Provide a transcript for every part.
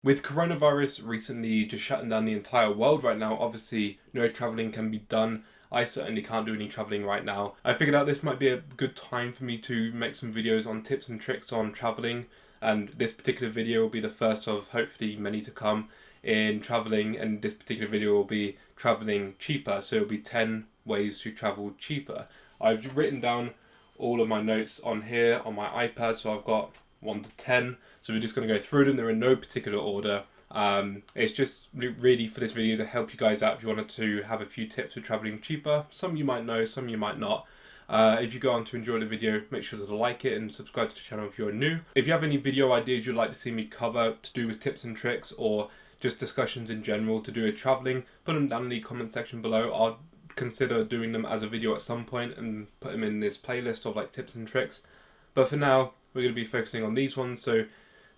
With coronavirus recently just shutting down the entire world right now, obviously no traveling can be done. I certainly can't do any traveling right now. I figured out this might be a good time for me to make some videos on tips and tricks on traveling, and this particular video will be the first of hopefully many to come in traveling, and this particular video will be traveling cheaper, so it'll be 10 ways to travel cheaper. I've written down all of my notes on here on my iPad, so I've got 1 to 10. So we're just going to go through them. They're in no particular order. It's just really for this video to help you guys out if you wanted to have a few tips for traveling cheaper. Some you might know, some you might not. If you go on to enjoy the video, make sure to like it and subscribe to the channel if you're new. If you have any video ideas you'd like to see me cover to do with tips and tricks or just discussions in general to do with traveling, put them down in the comment section below. I'll consider doing them as a video at some point and put them in this playlist of like tips and tricks. But for now, we're going to be focusing on these ones. So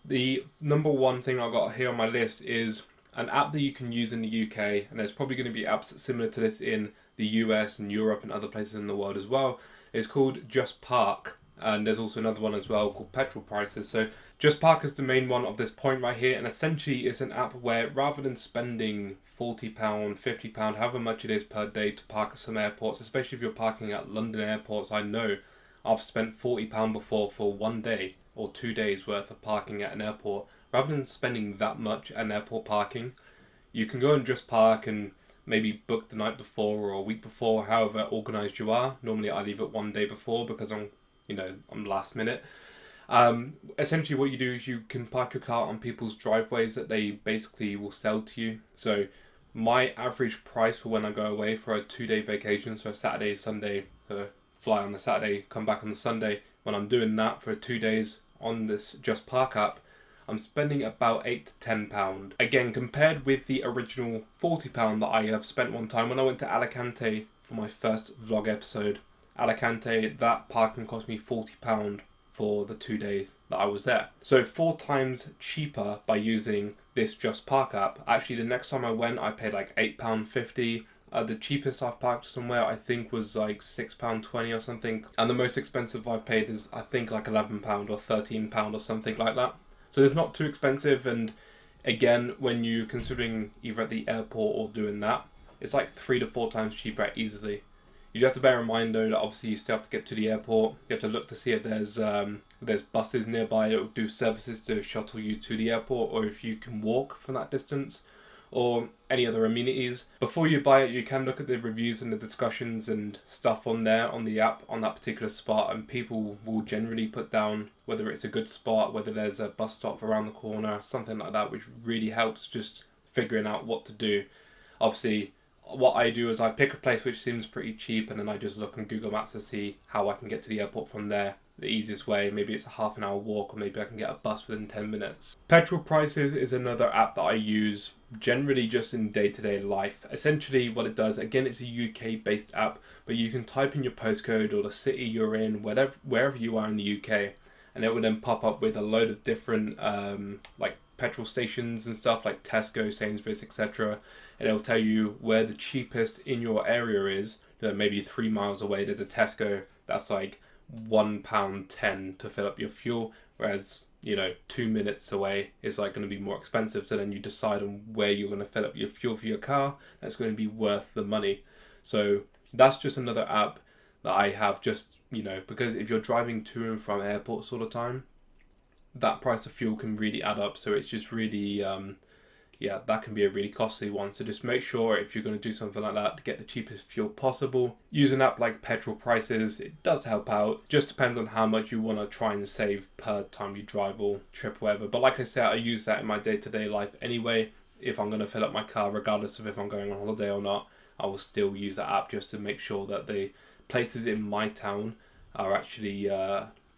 the number one thing I've got here on my list is an app that you can use in the UK, and there's probably going to be apps similar to this in the US and Europe and other places in the world as well. It's called Just Park, and there's also another one as well called Petrol Prices. So Just Park is the main one of this point right here, and essentially it's an app where rather than spending £40, £50, however much it is per day to park at some airports, especially if you're parking at London airports, I know I've spent £40 before for 1 day or 2 days worth of parking at an airport. Rather than spending that much at an airport parking, you can go and just park and maybe book the night before or a week before, however organised you are. Normally I leave it 1 day before because I'm last minute. Essentially what you do is you can park your car on people's driveways that they basically will sell to you. So my average price for when I go away for a 2-day vacation, so a Saturday, Sunday, fly on the Saturday, come back on the Sunday, when I'm doing that for 2 days on this Just Park app, I'm spending about £8 to £10. Again, compared with the original £40 that I have spent one time when I went to Alicante for my first vlog episode. Alicante, that parking cost me £40 for the 2 days that I was there. So 4 times cheaper by using this Just Park app. Actually, the next time I went, I paid like £8.50. The cheapest I've parked somewhere I think was like £6.20 or something, and the most expensive I've paid is I think like £11 or £13 or something like that. So it's not too expensive, and again, when you're considering either at the airport or doing that, it's like 3 to 4 times cheaper easily. You do have to bear in mind though that obviously you still have to get to the airport. You have to look to see if there's buses nearby that will do services to shuttle you to the airport, or if you can walk from that distance, or any other amenities. Before you buy it, you can look at the reviews and the discussions and stuff on there on the app on that particular spot, and people will generally put down whether it's a good spot, whether there's a bus stop around the corner, something like that, which really helps just figuring out what to do. Obviously, what I do is I pick a place which seems pretty cheap, and then I just look on Google Maps to see how I can get to the airport from there. The easiest way, maybe it's a half an hour walk, or maybe I can get a bus within 10 minutes. Petrol Prices is another app that I use generally just in day-to-day life. Essentially what it does, again, it's a UK based app, but you can type in your postcode or the city you're in, wherever you are in the UK, and it will then pop up with a load of different like petrol stations and stuff like Tesco, Sainsbury's, etc. And it'll tell you where the cheapest in your area is. Maybe 3 miles away there's a Tesco that's like £1.10 to fill up your fuel, whereas 2 minutes away is like going to be more expensive. So then you decide on where you're going to fill up your fuel for your car that's going to be worth the money. So that's just another app that I have, just because if you're driving to and from airports all the time, that price of fuel can really add up. So it's just really that can be a really costly one. So just make sure if you're going to do something like that to get the cheapest fuel possible. Use an app like Petrol Prices. It does help out. Just depends on how much you want to try and save per time you drive or trip, whatever. But like I said, I use that in my day-to-day life anyway. If I'm going to fill up my car, regardless of if I'm going on holiday or not, I will still use that app just to make sure that the places in my town are actually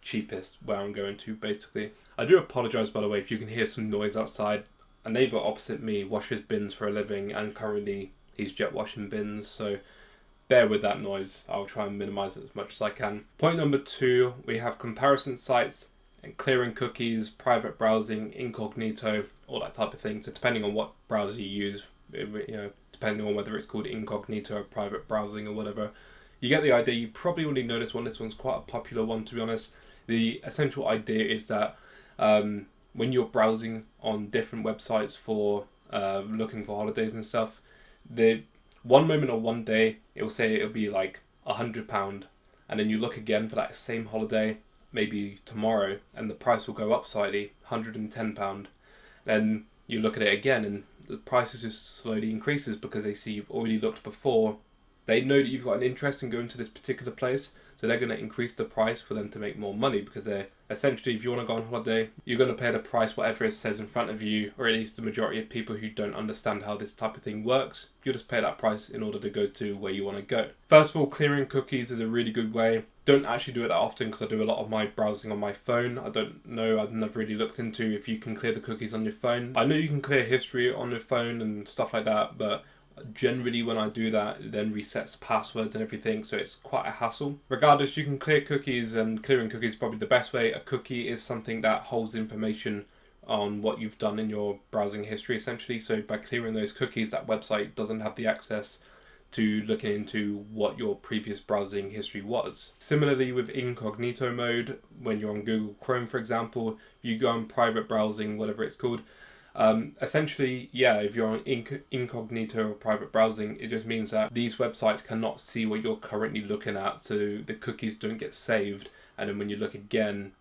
cheapest where I'm going to, basically. I do apologise, by the way, if you can hear some noise outside. A neighbour opposite me washes bins for a living, and currently he's jet washing bins, so bear with that noise. I'll try and minimise it as much as I can. Point number 2, we have comparison sites and clearing cookies, private browsing, Incognito, all that type of thing. So depending on what browser you use, depending on whether it's called Incognito or private browsing or whatever, you get the idea. You probably already know this one. This one's quite a popular one, to be honest. The essential idea is that when you're browsing on different websites for looking for holidays and stuff, the one moment or one day it will say it'll be like £100, and then you look again for that same holiday maybe tomorrow and the price will go up slightly, £110. Then you look at it again and the price just slowly increases because they see you've already looked before. They know that you've got an interest in going to this particular place, so they're going to increase the price for them to make more money, because they're essentially, if you want to go on holiday, you're going to pay the price whatever it says in front of you, or at least the majority of people who don't understand how this type of thing works, you'll just pay that price in order to go to where you want to go. First of all, clearing cookies is a really good way. Don't actually do it that often because I do a lot of my browsing on my phone. I don't know, I've never really looked into if you can clear the cookies on your phone. I know you can clear history on your phone and stuff like that, but generally when I do that, it then resets passwords and everything, so it's quite a hassle. Regardless, you can clear cookies, and clearing cookies is probably the best way. A cookie is something that holds information on what you've done in your browsing history essentially, so by clearing those cookies, that website doesn't have the access to looking into what your previous browsing history was. Similarly with incognito mode, when you're on Google Chrome for example, you go on private browsing, whatever it's called. Essentially, yeah, if you're on incognito or private browsing, it just means that these websites cannot see what you're currently looking at, so the cookies don't get saved, and then when you look again,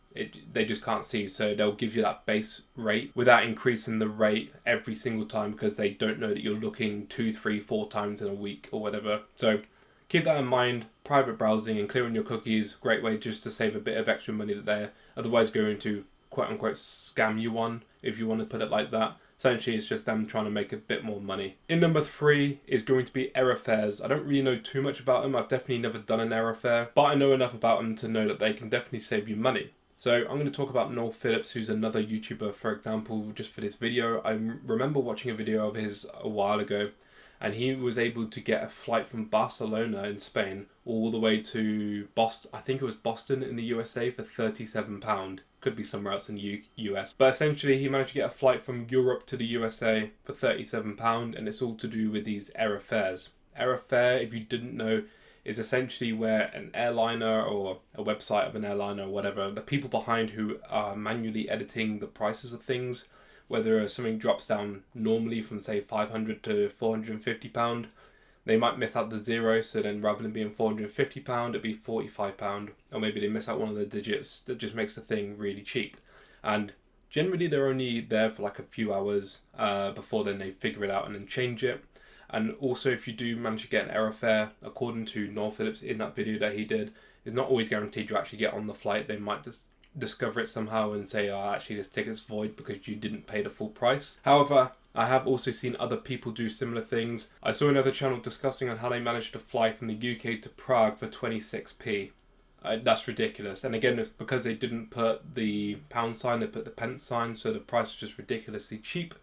they just can't see, so they'll give you that base rate without increasing the rate every single time, because they don't know that you're looking 2, 3, 4 times in a week or whatever. So keep that in mind. Private browsing and clearing your cookies, great way just to save a bit of extra money that they're otherwise going to quote unquote scam you on, if you want to put it like that. Essentially, it's just them trying to make a bit more money. In number 3 is going to be error fares. I don't really know too much about them. I've definitely never done an error fare, but I know enough about them to know that they can definitely save you money. So I'm going to talk about Noel Phillips, who's another YouTuber, for example, just for this video. I remember watching a video of his a while ago, and he was able to get a flight from Barcelona in Spain all the way to Boston. I think it was Boston in the USA for £37. Could be somewhere else in the US. But essentially, he managed to get a flight from Europe to the USA for £37, and it's all to do with these error fares. Error fare, if you didn't know, is essentially where an airliner or a website of an airliner or whatever, the people behind who are manually editing the prices of things, whether something drops down normally from say £500 to £450, they might miss out the zero, so then rather than being £450, it'd be £45, or maybe they miss out one of the digits that just makes the thing really cheap. And generally they're only there for like a few hours before then they figure it out and then change it. And also, if you do manage to get an error fare, according to Noel Phillips in that video that he did, it's not always guaranteed you actually get on the flight. They might just discover it somehow and say, oh, actually this ticket's void because you didn't pay the full price. However, I have also seen other people do similar things. I saw another channel discussing on how they managed to fly from the UK to Prague for 26p. That's ridiculous. And again, it's because they didn't put the pound sign, they put the pence sign, so the price was just ridiculously cheap.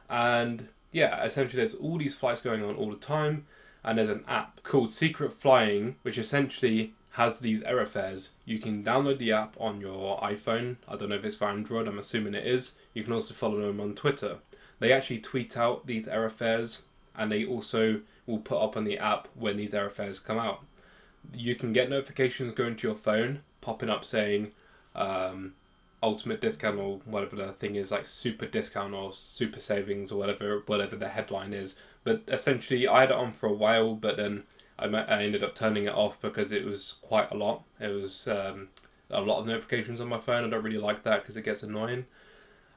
And yeah, essentially there's all these flights going on all the time, and there's an app called Secret Flying, which essentially has these error fares. You can download the app on your iPhone. I don't know if it's for Android, I'm assuming it is. You can also follow them on Twitter. They actually tweet out these error fares, and they also will put up on the app when these error fares come out. You can get notifications going to your phone, popping up saying ultimate discount or whatever the thing is, like super discount or super savings or whatever the headline is. But essentially I had it on for a while, but then I ended up turning it off because it was quite a lot. It was a lot of notifications on my phone. I don't really like that because it gets annoying.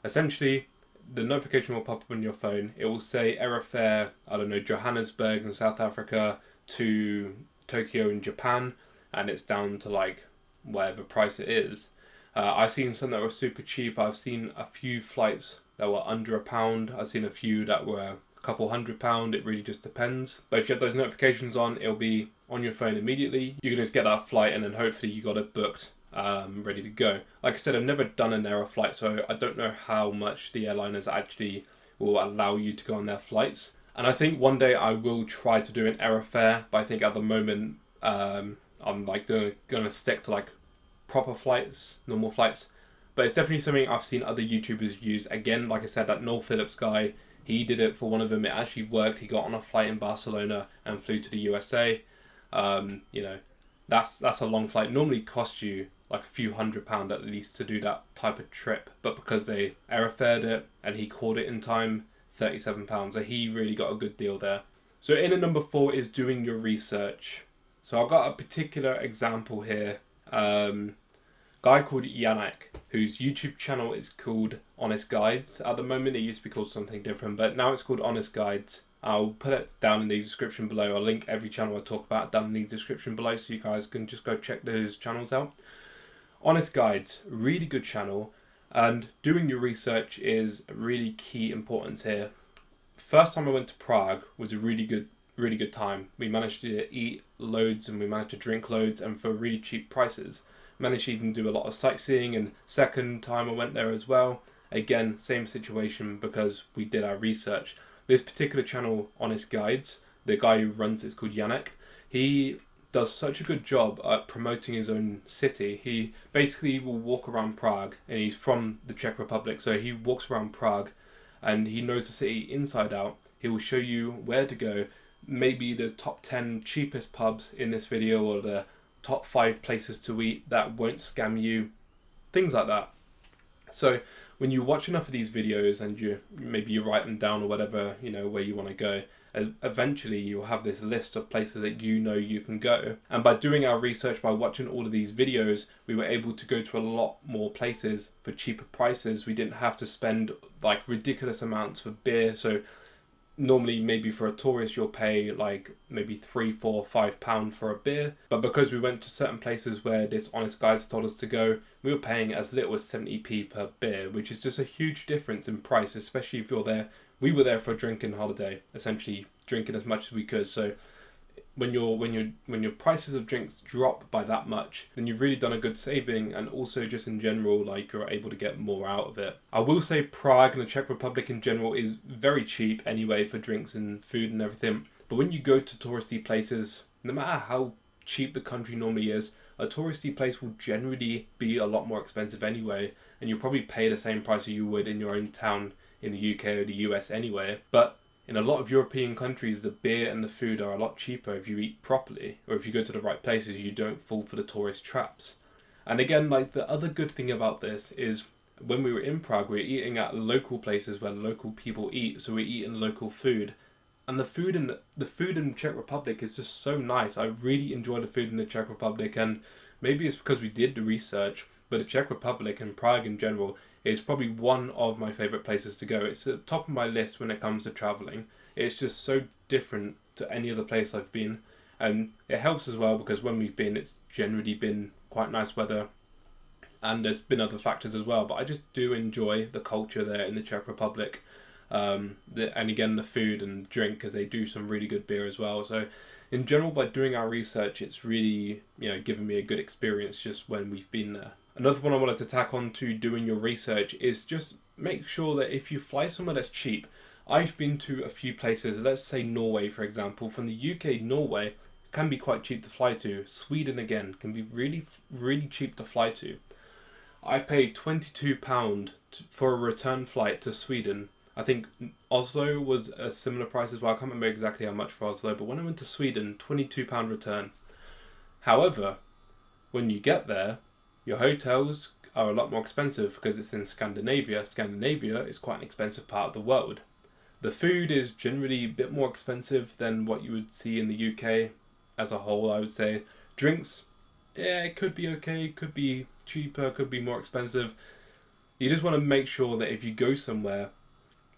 Essentially, the notification will pop up on your phone. It will say error fare, I don't know, Johannesburg in South Africa to Tokyo in Japan, and it's down to like whatever price it is. I've seen some that were super cheap. I've seen a few flights that were under £1. I've seen a few that were a couple £100. It really just depends. But if you have those notifications on, it'll be on your phone immediately. You can just get that flight and then hopefully you got it booked, ready to go. Like I said, I've never done an error flight, so I don't know how much the airliners actually will allow you to go on their flights. And I think one day I will try to do an error fare, but I think at the moment I'm like gonna stick to like proper flights, normal flights. But it's definitely something I've seen other YouTubers use. Again, like I said, that Noel Phillips guy, he did it for one of them. It actually worked. He got on a flight in Barcelona and flew to the USA. You know, that's a long flight. Normally costs you like a few £100 at least to do that type of trip, but because they airfared it and he caught it in time, £37. So he really got a good deal there. So in at number 4 is doing your research. So I've got a particular example here. Guy called Yannick, whose YouTube channel is called Honest Guides. At the moment it used to be called something different, but now it's called Honest Guides. I'll put it down in the description below. I'll link every channel I talk about down in the description below, so you guys can just go check those channels out. Honest Guides, really good channel, and doing your research is really key importance here. First time I went to Prague was a really good time. We managed to eat loads and we managed to drink loads, and for really cheap prices. Managed to even do a lot of sightseeing, and second time I went there as well. Again, same situation because we did our research. This particular channel, Honest Guides, the guy who runs it's called Yannick. He does such a good job at promoting his own city. He basically will walk around Prague, and he's from the Czech Republic, so he walks around Prague and he knows the city inside out. He will show you where to go, maybe the top 10 cheapest pubs in this video, or the top 5 places to eat that won't scam you, things like that. So when you watch enough of these videos and you write them down or whatever, where you want to go, eventually you'll have this list of places that you can go. And by doing our research, by watching all of these videos, we were able to go to a lot more places for cheaper prices. We didn't have to spend like ridiculous amounts for beer. So normally maybe for a tourist you'll pay like maybe £3, £4, £5 for a beer, but because we went to certain places where this Honest Guides told us to go, we were paying as little as 70p per beer, which is just a huge difference in price, especially if you're there. We were there for a drinking holiday, essentially drinking as much as we could. So when your prices of drinks drop by that much, then you've really done a good saving, and also just in general, like, you're able to get more out of it. I will say Prague and the Czech Republic in general is very cheap anyway for drinks and food and everything. But when you go to touristy places, no matter how cheap the country normally is, a touristy place will generally be a lot more expensive anyway, and you'll probably pay the same price you would in your own town in the UK or the US anyway. But in a lot of European countries, the beer and the food are a lot cheaper if you eat properly, or if you go to the right places, you don't fall for the tourist traps. And again, like, the other good thing about this is when we were in Prague, we were eating at local places where local people eat, so we're eating local food. And the food in the Czech Republic is just so nice. I really enjoy the food in the Czech Republic, and maybe it's because we did the research, but the Czech Republic and Prague in general is probably one of my favourite places to go. It's at the top of my list when it comes to travelling. It's just so different to any other place I've been, and it helps as well because when we've been, it's generally been quite nice weather, and there's been other factors as well, but I just do enjoy the culture there in the Czech Republic, and again the food and drink, because they do some really good beer as well. So in general, by doing our research, it's really given me a good experience just when we've been there. Another one I wanted to tack on to doing your research is just make sure that if you fly somewhere that's cheap. I've been to a few places, let's say Norway for example. From the UK, Norway can be quite cheap to fly to. Sweden again can be really, really cheap to fly to. I paid £22 for a return flight to Sweden. I think Oslo was a similar price as well. I can't remember exactly how much for Oslo, but when I went to Sweden, £22 return. However, when you get there, your hotels are a lot more expensive because it's in Scandinavia. Scandinavia is quite an expensive part of the world. The food is generally a bit more expensive than what you would see in the UK as a whole, I would say. Drinks, yeah, it could be okay, could be cheaper, could be more expensive. You just want to make sure that if you go somewhere,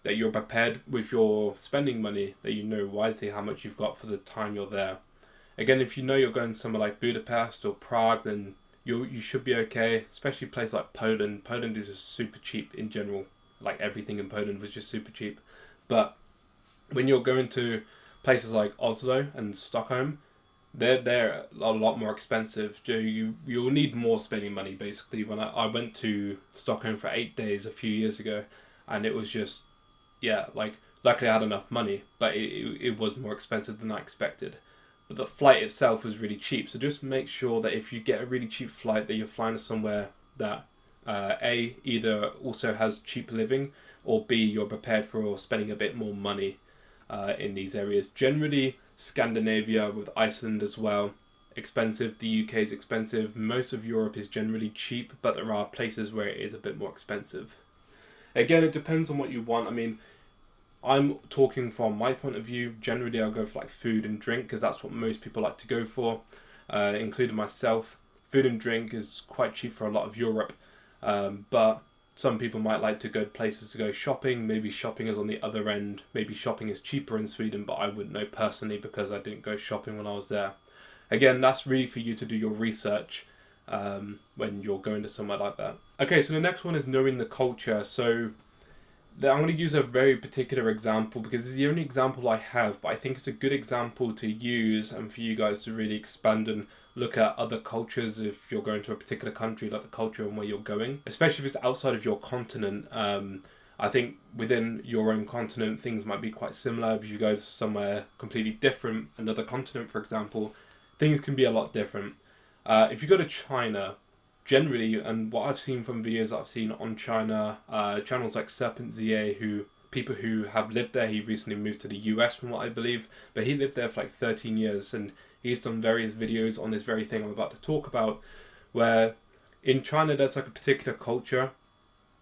that you're prepared with your spending money, that you know wisely how much you've got for the time you're there. Again, if you know you're going somewhere like Budapest or Prague, then you should be okay, especially a place like Poland. Poland is just super cheap in general. Like, everything in Poland was just super cheap. But when you're going to places like Oslo and Stockholm, they're a lot more expensive. You'll need more spending money basically. When I went to Stockholm for 8 days a few years ago, and it was just, like, luckily I had enough money, but it was more expensive than I expected. But the flight itself was really cheap, so just make sure that if you get a really cheap flight, that you're flying to somewhere that A, either also has cheap living, or B, you're prepared for spending a bit more money in these areas. Generally, Scandinavia with Iceland as well, expensive, the UK is expensive, most of Europe is generally cheap, but there are places where it is a bit more expensive. Again, it depends on what you want. I mean, I'm talking from my point of view. Generally, I'll go for like food and drink because that's what most people like to go for, including myself. Food and drink is quite cheap for a lot of Europe, but some people might like to go to places to go shopping. Maybe shopping is on the other end. Maybe shopping is cheaper in Sweden, but I wouldn't know personally because I didn't go shopping when I was there. Again, that's really for you to do your research when you're going to somewhere like that. Okay, so the next one is knowing the culture. So I'm going to use a very particular example because it's the only example I have, but I think it's a good example to use and for you guys to really expand and look at other cultures if you're going to a particular country, like the culture and where you're going, especially if it's outside of your continent. I think within your own continent, things might be quite similar. If you go to somewhere completely different, another continent, for example, things can be a lot different. If you go to China, generally, and what I've seen from videos that I've seen on China, channels like Serpent ZA, people who have lived there, he recently moved to the US from what I believe, but he lived there for like 13 years and he's done various videos on this very thing I'm about to talk about, where in China there's like a particular culture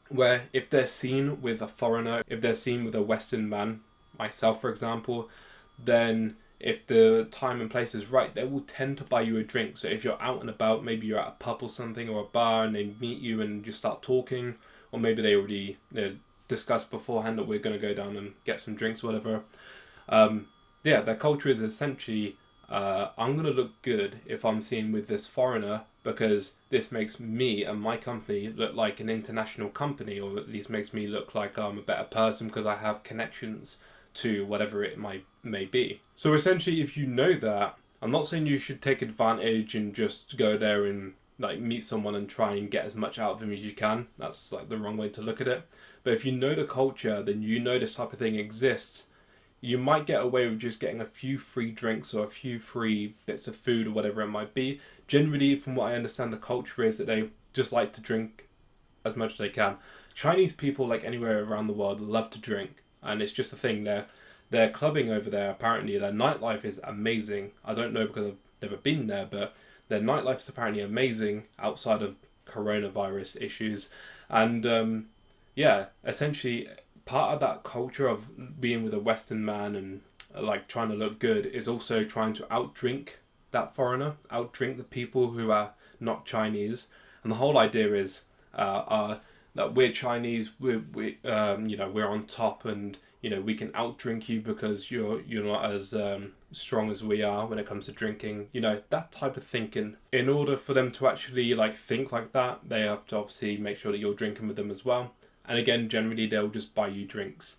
where if they're seen with a foreigner, if they're seen with a Western man, myself for example, then if the time and place is right, they will tend to buy you a drink. So if you're out and about, maybe you're at a pub or something or a bar and they meet you and you start talking, or maybe they already discussed beforehand that we're going to go down and get some drinks or whatever. Their culture is essentially, I'm going to look good if I'm seen with this foreigner because this makes me and my company look like an international company, or at least makes me look like I'm a better person because I have connections to whatever it may be. So essentially, if you know that, I'm not saying you should take advantage and just go there and like meet someone and try and get as much out of them as you can. That's like the wrong way to look at it. But if you know the culture, then you know this type of thing exists. You might get away with just getting a few free drinks or a few free bits of food or whatever it might be. Generally, from what I understand, the culture is that they just like to drink as much as they can. Chinese people, like anywhere around the world, love to drink. And it's just a thing. They're clubbing over there. Apparently, their nightlife is amazing. I don't know because I've never been there, but their nightlife is apparently amazing outside of coronavirus issues. And essentially, part of that culture of being with a Western man and like trying to look good is also trying to outdrink that foreigner, outdrink the people who are not Chinese. And the whole idea is that we're Chinese, we're on top, and we can outdrink you because you're not as strong as we are when it comes to drinking. That type of thinking. In order for them to actually like think like that, they have to obviously make sure that you're drinking with them as well. And again, generally they'll just buy you drinks.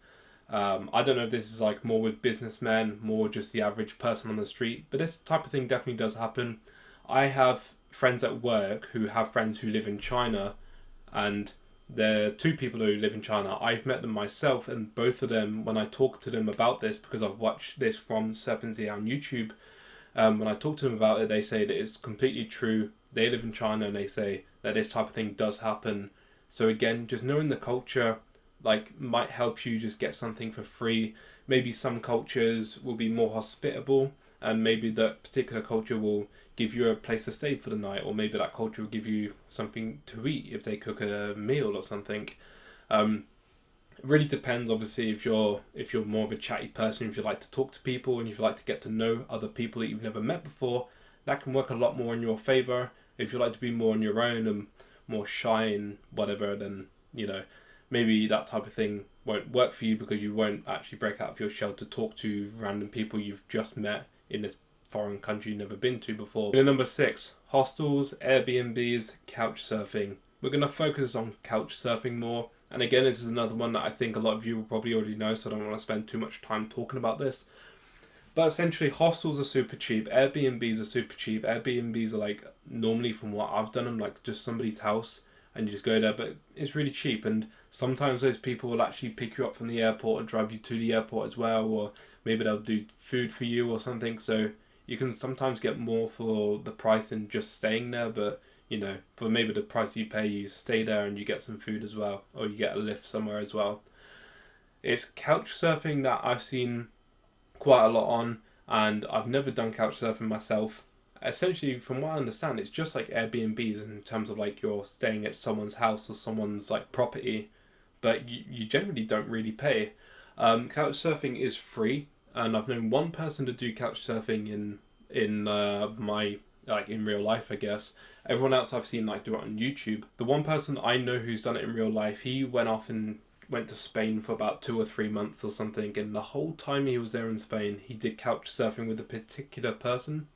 I don't know if this is like more with businessmen, more just the average person on the street, but this type of thing definitely does happen. I have friends at work who have friends who live in China, and they're two people who live in China. I've met them myself, and both of them, when I talk to them about this, because I've watched this from Serpent on YouTube, when I talk to them about it, they say that it's completely true. They live in China, and they say that this type of thing does happen. So again, just knowing the culture might help you just get something for free. Maybe some cultures will be more hospitable, and maybe that particular culture will give you a place to stay for the night, or maybe that culture will give you something to eat if they cook a meal or something. It really depends, obviously, if you're more of a chatty person, if you like to talk to people and if you like to get to know other people that you've never met before, that can work a lot more in your favour. If you like to be more on your own and more shy and whatever, then maybe that type of thing won't work for you because you won't actually break out of your shell to talk to random people you've just met in this foreign country you've never been to before. And number 6, hostels, Airbnbs, couch surfing. We're going to focus on couch surfing more. And again, this is another one that I think a lot of you will probably already know, so I don't want to spend too much time talking about this. But essentially, hostels are super cheap. Airbnbs are super cheap. Airbnbs are like, normally from what I've done, I'm like just somebody's house and you just go there, but it's really cheap. And sometimes those people will actually pick you up from the airport and drive you to the airport as well, or maybe they'll do food for you or something. So you can sometimes get more for the price than just staying there, but for maybe the price you pay, you stay there and you get some food as well, or you get a lift somewhere as well. It's couch surfing that I've seen quite a lot on, and I've never done couch surfing myself, Essentially, from what I understand, it's just like Airbnbs in terms of like you're staying at someone's house or someone's like property, but you generally don't really pay. Couch surfing is free, and I've known one person to do couch surfing in my like in real life, I guess. Everyone else I've seen like do it on YouTube. The one person I know who's done it in real life, he went off and went to Spain for about 2 or 3 months or something, and the whole time he was there in Spain, he did couch surfing with a particular person.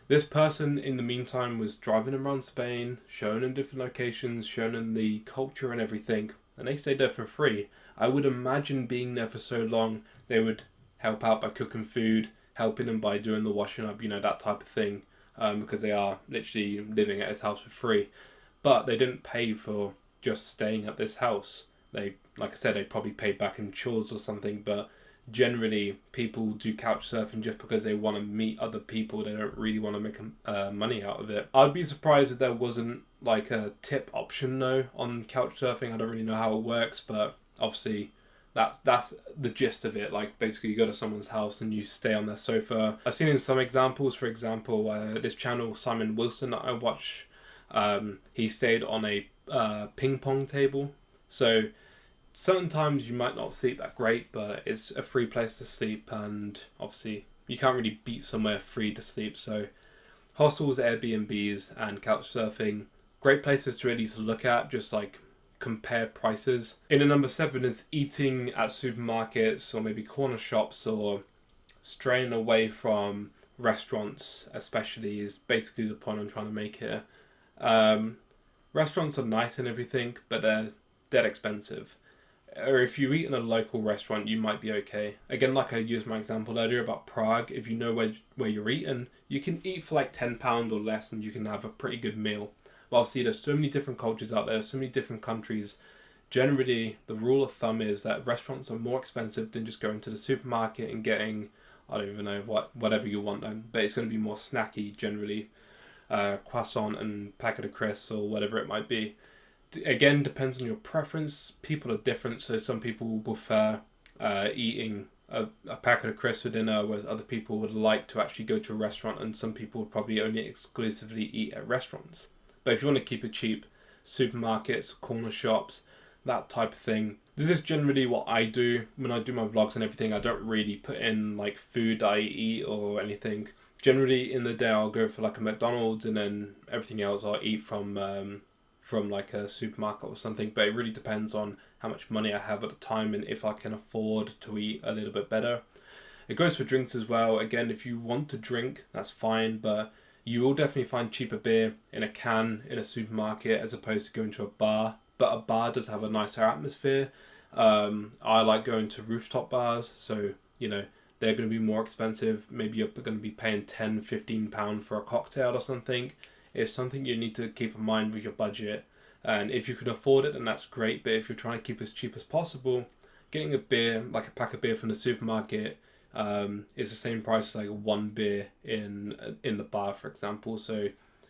This person, in the meantime, was driving around Spain, showing in different locations, showing in the culture and everything, and they stayed there for free. I would imagine being there for so long, they would help out by cooking food, helping them by doing the washing up, that type of thing, because they are literally living at his house for free. But they didn't pay for just staying at this house. They, like I said, they probably paid back in chores or something, but generally people do couch surfing just because they want to meet other people. They don't really want to make money out of it. I'd be surprised if there wasn't like a tip option though on couch surfing. I don't really know how it works, but obviously that's the gist of it. Like basically you go to someone's house and you stay on their sofa. I've seen in some examples, for example, this channel Simon Wilson that I watch, he stayed on a ping pong table. So certain times you might not sleep that great, but it's a free place to sleep, and obviously you can't really beat somewhere free to sleep. So hostels, Airbnbs, and couch surfing, great places to really look at, just like compare prices. In at number 7 is eating at supermarkets or maybe corner shops, or straying away from restaurants especially, is basically the point I'm trying to make here. Restaurants are nice and everything, but they're dead expensive. Or if you eat in a local restaurant, you might be okay. Again, like I used my example earlier about Prague, if you know where you're eating, you can eat for like £10 or less and you can have a pretty good meal. But obviously there's so many different cultures out there, so many different countries. Generally, the rule of thumb is that restaurants are more expensive than just going to the supermarket and getting, I don't even know, whatever you want then, but it's going to be more snacky generally. Croissant and packet of crisps or whatever it might be. Again, depends on your preference. People are different, so some people will prefer eating a packet of crisps for dinner, whereas other people would like to actually go to a restaurant, and some people would probably only exclusively eat at restaurants. But if you want to keep it cheap, supermarkets, corner shops, that type of thing. This is generally what I do when I do my vlogs and everything. I don't really put in like food I eat or anything. Generally in the day I'll go for like a McDonald's, and then everything else I'll eat from like a supermarket or something. But it really depends on how much money I have at the time and if I can afford to eat a little bit better. It goes for drinks as well. Again, if you want to drink, that's fine, but you will definitely find cheaper beer in a can in a supermarket as opposed to going to a bar. But a bar does have a nicer atmosphere. I like going to rooftop bars, so they're going to be more expensive. Maybe you're going to be paying £10-15 for a cocktail or something. It's something you need to keep in mind with your budget. And if you can afford it, then that's great. But if you're trying to keep as cheap as possible, getting a beer, like a pack of beer from the supermarket, is the same price as like one beer in the bar, for example. So,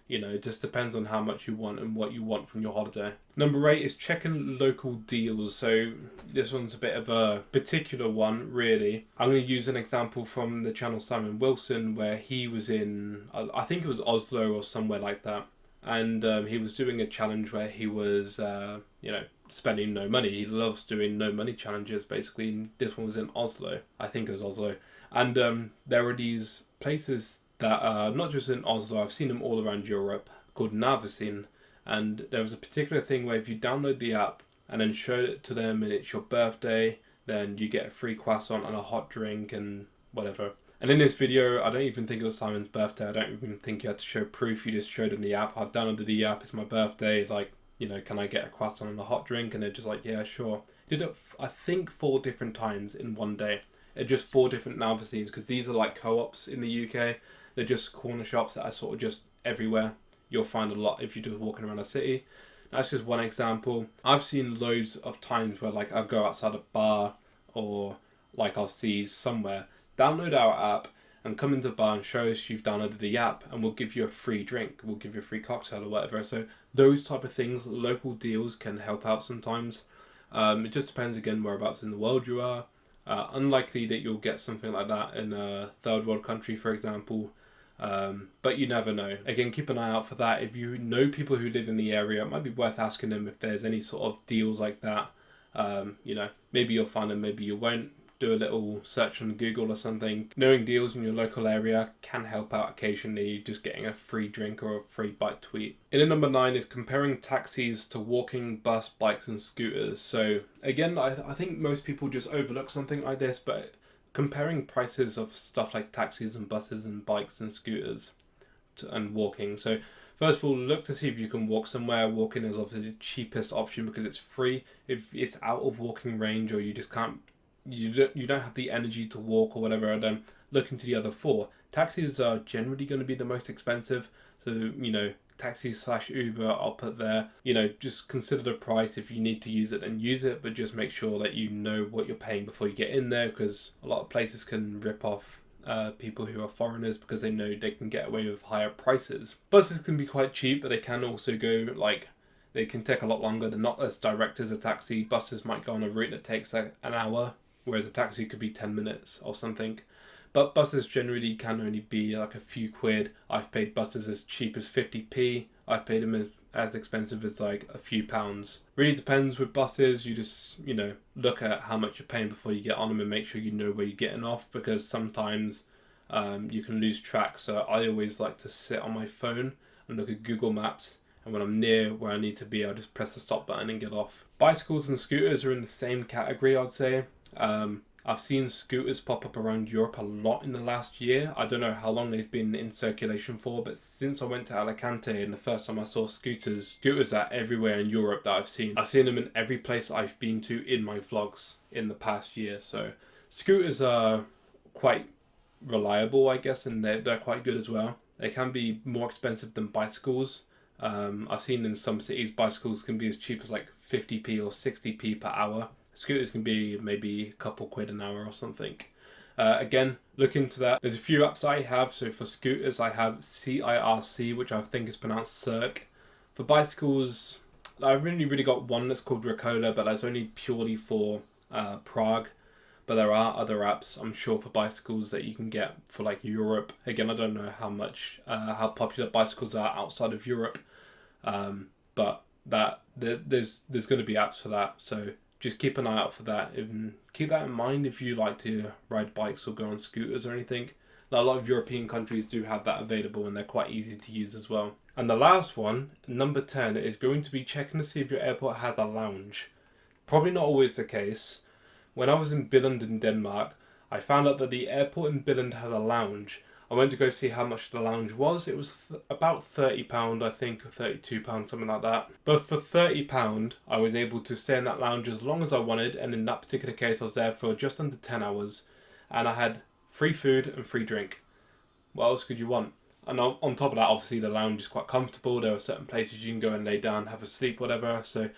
it just depends on how much you want and what you want from your holiday. Number 8 is checking local deals. So this one's a bit of a particular one, really. I'm going to use an example from the channel Simon Wilson, where he was in, I think it was Oslo or somewhere like that. And he was doing a challenge where he was, spending no money. He loves doing no money challenges, basically. And this one was in Oslo. I think it was Oslo. And there were these places that are not just in Oslo, I've seen them all around Europe, called Narvesen. And there was a particular thing where if you download the app and then show it to them and it's your birthday, then you get a free croissant and a hot drink and whatever. And in this video, I don't even think it was Simon's birthday. I don't even think you had to show proof. You just showed them the app. I've downloaded the app. It's my birthday. Like, can I get a croissant and a hot drink? And they're just like, yeah, sure. Did it, I think, 4 different times in one day. Just 4 different Narvesens, because these are like co-ops in the UK. They're just corner shops that are sort of just everywhere. You'll find a lot if you're just walking around a city. That's just one example. I've seen loads of times where like I'll go outside a bar, or like I'll see somewhere, download our app and come into the bar and show us you've downloaded the app, and we'll give you a free drink. We'll give you a free cocktail or whatever. So those type of things, local deals can help out sometimes. It just depends again whereabouts in the world you are. Unlikely that you'll get something like that in a third world country, for example. But you never know. Again, keep an eye out for that. If you know people who live in the area, it might be worth asking them if there's any sort of deals like that. Maybe you'll find them, maybe you won't. Do a little search on Google or something. Knowing deals in your local area can help out occasionally, just getting a free drink or a free bite to eat. In at number 9 is comparing taxis to walking, bus, bikes and scooters. So again, I think most people just overlook something like this, but comparing prices of stuff like taxis and buses and bikes and scooters and walking. So first of all, look to see if you can walk somewhere. Walking is obviously the cheapest option because it's free. If it's out of walking range or you just can't, you don't have the energy to walk or whatever, then look into the other 4. Taxis are generally going to be the most expensive. So, taxis / Uber, I'll put there. Just consider the price. If you need to use it, then use it, but just make sure that you know what you're paying before you get in there, because a lot of places can rip off people who are foreigners because they know they can get away with higher prices. Buses can be quite cheap, but they can also go they can take a lot longer. They're not as direct as a taxi. Buses might go on a route that takes an hour, whereas a taxi could be 10 minutes or something. But buses generally can only be like a few quid. I've paid buses as cheap as 50p. I've paid them as expensive as like a few pounds. Really depends with buses. You just, look at how much you're paying before you get on them and make sure you know where you're getting off, because sometimes you can lose track. So I always like to sit on my phone and look at Google Maps. And when I'm near where I need to be, I'll just press the stop button and get off. Bicycles and scooters are in the same category, I'd say. I've seen scooters pop up around Europe a lot in the last year. I don't know how long they've been in circulation for, but since I went to Alicante and the first time I saw scooters are everywhere in Europe that I've seen. I've seen them in every place I've been to in my vlogs in the past year. So scooters are quite reliable, I guess, and they're quite good as well. They can be more expensive than bicycles. I've seen in some cities bicycles can be as cheap as like 50p or 60p per hour. Scooters can be maybe a couple quid an hour or something. Again, look into that. There's a few apps I have. So for scooters, I have CIRC, which I think is pronounced CIRC. For bicycles, I've really got one that's called Rekola, but that's only purely for Prague. But there are other apps, I'm sure, for bicycles that you can get for like Europe. Again, I don't know how popular bicycles are outside of Europe, but there's going to be apps for that. So just keep an eye out for that. Keep that in mind if you like to ride bikes or go on scooters or anything. Now, a lot of European countries do have that available, and they're quite easy to use as well. And the last one, number 10, is going to be checking to see if your airport has a lounge. Probably not always the case. When I was in Billund in Denmark, I found out that the airport in Billund has a lounge. I went to go see how much the lounge was. It was about £30, I think, or £32, something like that. But for £30, I was able to stay in that lounge as long as I wanted, and in that particular case, I was there for just under 10 hours, and I had free food and free drink. What else could you want? And on top of that, obviously, the lounge is quite comfortable. There are certain places you can go and lay down, have a sleep, whatever. So there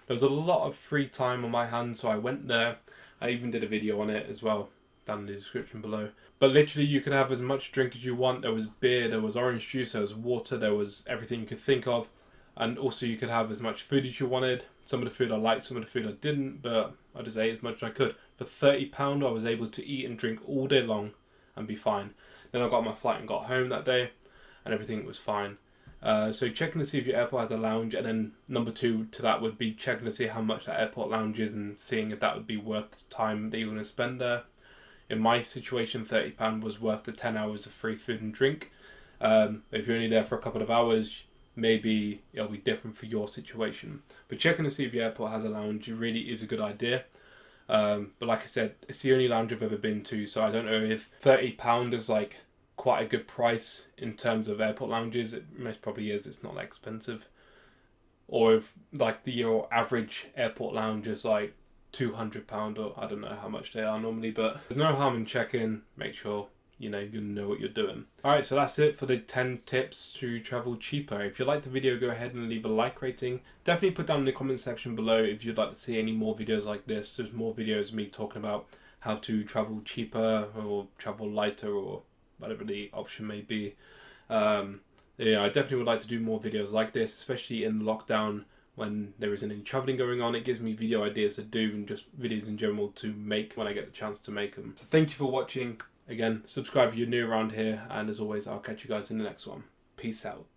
was a lot of free time on my hands, so I went there. I even did a video on it as well, down in the description below. But literally, you could have as much drink as you want. There was beer, there was orange juice, there was water, there was everything you could think of. And also you could have as much food as you wanted. Some of the food I liked, some of the food I didn't, but I just ate as much as I could. For £30, I was able to eat and drink all day long and be fine. Then I got on my flight and got home that day, and everything was fine. So checking to see if your airport has a lounge, and then number 2 to that would be checking to see how much that airport lounge is and seeing if that would be worth the time that you're going to spend there. In my situation, £30 was worth the 10 hours of free food and drink. If you're only there for a couple of hours, maybe it'll be different for your situation. But checking to see if your airport has a lounge really is a good idea. But like I said, it's the only lounge I've ever been to, so I don't know if £30 is like quite a good price in terms of airport lounges. It most probably is. It's not that expensive. Or if like your average airport lounge is like £200, or I don't know how much they are normally, but there's no harm in checking. Make sure you know what you're doing. Alright, so that's it for the 10 tips to travel cheaper. If you liked the video, go ahead and leave a like rating. Definitely put down in the comment section below if you'd like to see any more videos like this. There's more videos of me talking about how to travel cheaper or travel lighter or whatever the option may be. I definitely would like to do more videos like this, especially in lockdown when there isn't any traveling going on. It gives me video ideas to do and just videos in general to make when I get the chance to make them. So thank you for watching. Again, subscribe if you're new around here, and as always, I'll catch you guys in the next one. Peace out.